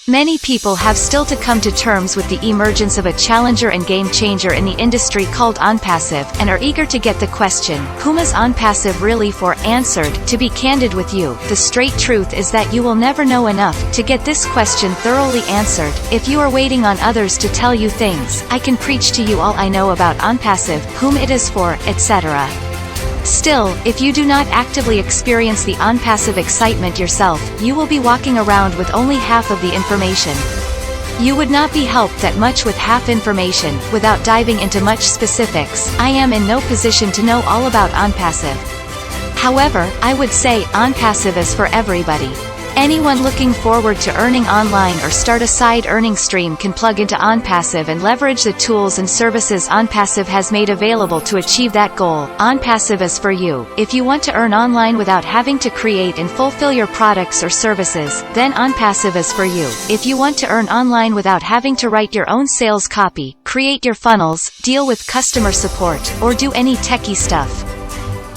Many people have still to come to terms with the emergence of a challenger and game changer in the industry called Onpassive, and are eager to get the question, whom is Onpassive really for, answered. To be candid with you, the straight truth is that you will never know enough to get this question thoroughly answered. If you are waiting on others to tell you things, I can preach to you all I know about Onpassive, whom it is for, etc. Still, if you do not actively experience the Onpassive excitement yourself, you will be walking around with only half of the information. You would not be helped that much with half information. Without diving into much specifics, I am in no position to know all about Onpassive. However, I would say, Onpassive is for everybody. Anyone looking forward to earning online or start a side earning stream can plug into Onpassive and leverage the tools and services Onpassive has made available to achieve that goal. Onpassive is for you. If you want to earn online without having to create and fulfill your products or services, then Onpassive is for you. If you want to earn online without having to write your own sales copy, create your funnels, deal with customer support, or do any techie stuff.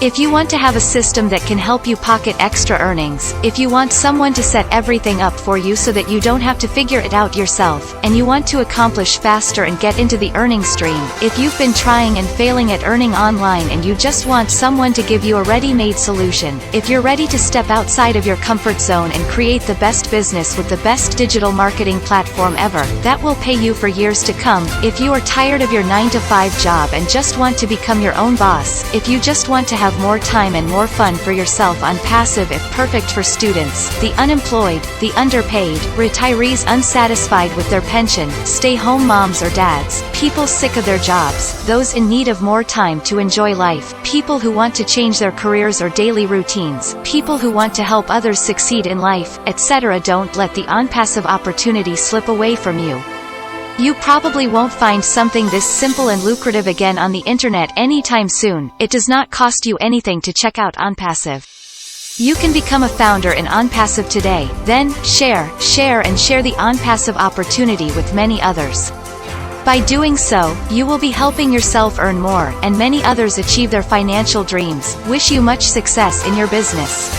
If you want to have a system that can help you pocket extra earnings, if you want someone to set everything up for you so that you don't have to figure it out yourself, and you want to accomplish faster and get into the earning stream, if you've been trying and failing at earning online and you just want someone to give you a ready-made solution, if you're ready to step outside of your comfort zone and create the best business with the best digital marketing platform ever, that will pay you for years to come, if you are tired of your 9-to-5 job and just want to become your own boss, if you just want to have more time and more fun for yourself. Onpassive is perfect for students, the unemployed, the underpaid, retirees unsatisfied with their pension, stay-home moms or dads, people sick of their jobs, those in need of more time to enjoy life, people who want to change their careers or daily routines, people who want to help others succeed in life, etc. Don't let the Onpassive opportunity slip away from you. You probably won't find something this simple and lucrative again on the internet anytime soon. It does not cost you anything to check out Onpassive. You can become a founder in Onpassive today, then, share the Onpassive opportunity with many others. By doing so, you will be helping yourself earn more, and many others achieve their financial dreams. Wish you much success in your business.